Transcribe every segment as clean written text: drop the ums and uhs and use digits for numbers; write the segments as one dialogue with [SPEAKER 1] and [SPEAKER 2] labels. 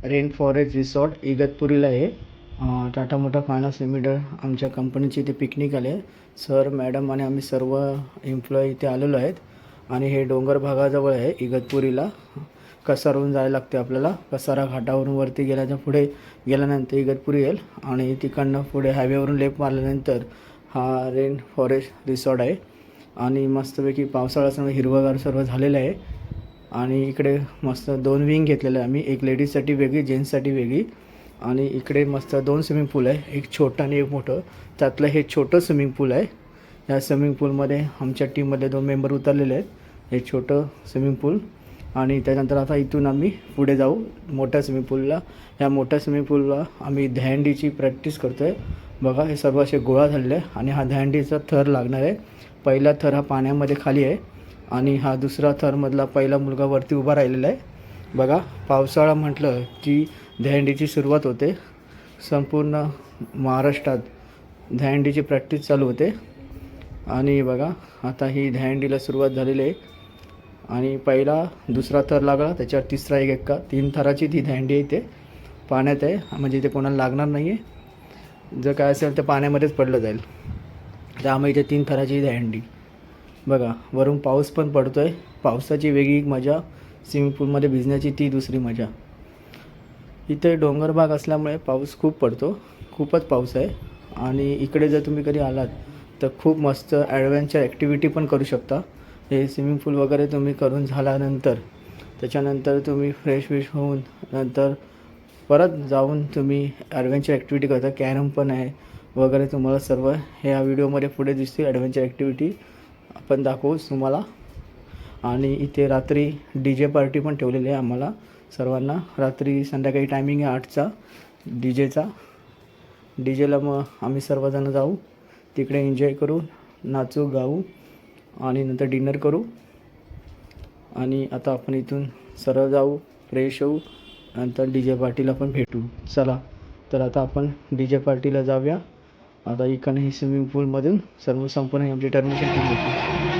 [SPEAKER 1] Rain forest resort इगतपुरीला आहे. Tata motor finance limited आमच्या कंपनीची इथे पिकनिक आले. सर मॅडम आणि आम्ही सर्व एम्प्लॉई इथे आलेलो आहेत. आणि हे डोंगर भागाजवळ आहे इगतपुरीला. कसारहून जायला लागते आपल्याला. कसारा घाटावरून वरती गेल्याच्या पुढे गेल्यानंतर इगतपुरी येईल आणि तिकडनं पुढे हायवेवरून लेफ्ट मारल्यानंतर हा रेन फॉरेस्ट रिसॉर्ट आहे. आणि मस्तपैकी पावसाळा असल्यामुळे हिरवंगार सर्व झालेलं आहे. आणि इकडे मस्त 2 विंग घेतलेलं आहे आम्ही, एक लेडीजसाठी वेगळी, जेंट्ससाठी वेगळी. आणि इकडे मस्त 2 स्विमिंग पूल आहे, एक छोटं आणि एक मोठं. त्यातलं हे छोटं स्विमिंग पूल आहे. या स्विमिंग पूलमध्ये आमच्या टीममधले 2 मेंबर उतरलेले आहेत. हे छोटं स्विमिंग पूल. आणि त्यानंतर आता इथून आम्ही पुढे जाऊ मोठ्या स्विमिंग पूलला. ह्या मोठ्या स्विमिंग पूलला आम्ही दहीहंडीची प्रॅक्टिस करतो आहे. बघा हे सर्व असे गोळा झालेले आहे आणि हा दहीहंडीचा थर लागणार आहे. पहिला थर हा पाण्यामध्ये खाली आहे आणि हा दुसरा थरमधला पहिला मुलगा वरती उभा राहिलेला आहे. बघा पावसाळा म्हटलं की दहीहंडीची सुरुवात होते. संपूर्ण महाराष्ट्रात दहीहंडीची प्रॅक्टिस चालू होते. आणि बघा आता ही दहीहंडीला सुरुवात झालेली आहे. आणि पहिला दुसरा थर लागला, त्याच्यावर तिसरा एक एक्का, 3 थराची ती दहीहंडी इथे पाण्यात आहे. म्हणजे इथे कोणाला लागणार नाही आहे. जर काय असेल तर पाण्यामध्येच पडलं जाईल. त्यामुळे इथे 3 थराची दहीहंडी. बघा वरून पाऊस पण पडतो आहे. पावसाची वेगळी मजा, स्विमिंग पूलमध्ये भिजण्याची ती दुसरी मजा. इथे डोंगर भाग असल्यामुळे पाऊस खूप पडतो, खूपच पाऊस आहे. आणि इकडे जर तुम्ही कधी आलात तर खूप मस्त ॲडव्हेंचर ॲक्टिव्हिटी पण करू शकता. हे स्विमिंग पूल वगैरे तुम्ही करून झाल्यानंतर त्याच्यानंतर तुम्ही फ्रेश होऊन नंतर परत जाऊन तुम्ही ॲडव्हेंचर ॲक्टिव्हिटी करता. कॅरम पण आहे वगैरे. तुम्हाला सर्व ह्या व्हिडिओमध्ये पुढे दिसतील ॲडव्हेंचर ॲक्टिव्हिटी आपण दाखवूच तुम्हाला. आणि इथे रात्री DJ पार्टी पण ठेवलेली आहे आम्हाला सर्वांना. रात्री संध्याकाळी टायमिंग आहे 8चा DJचा. DJला मग आम्ही सर्वजण जाऊ तिकडे, एन्जॉय करू, नाचू गाऊ आणि नंतर डिनर करू. आणि आता आपण इथून सरळ जाऊ, फ्रेश होऊ, नंतर DJ पार्टीला पण भेटू. चला तर आता आपण DJ पार्टीला जाऊया. आता इकडनं ही स्विमिंग पूलमधून सर्व संपूर्ण आमची टर्मिनेशन टीम भेटू.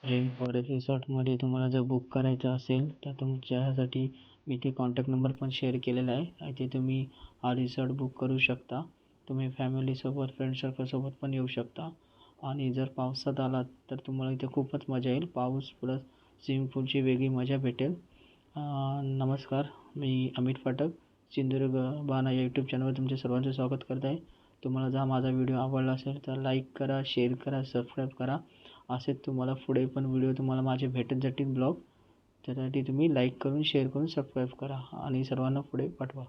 [SPEAKER 1] रेन फॉरेस्ट रिसॉर्टमध्ये तुम्हाला जर बुक करायचं असेल तर तुमच्यासाठी मी ते कॉन्टॅक्ट नंबर पण शेअर केलेला आहे. इथे तुम्ही हा रिसॉर्ट बुक करू शकता. तुम्ही फॅमिलीसोबत फ्रेंड सर्कलसोबत पण येऊ शकता. आणि जर पावसात आलात तर तुम्हाला इथे खूपच मजा येईल. पाऊस प्लस स्विमिंग पूलची वेगळी मजा भेटेल. नमस्कार, मी अमित फाटक, सिंधुदुर्ग बाणा या यूट्यूब चॅनलवर तुमचे सर्वांचे स्वागत करत आहे. तुम्हाला जर माझा व्हिडिओ आवडला असेल तर लाईक करा, शेअर करा, सबस्क्राईब करा. असेच तुम्हाला पुढे पण व्हिडिओ तुम्हाला माझे भेटत जातील ब्लॉग. त्यासाठी तुम्ही लाईक करून, शेअर करून, सबस्क्राईब करा आणि सर्वांना पुढे पाठवा.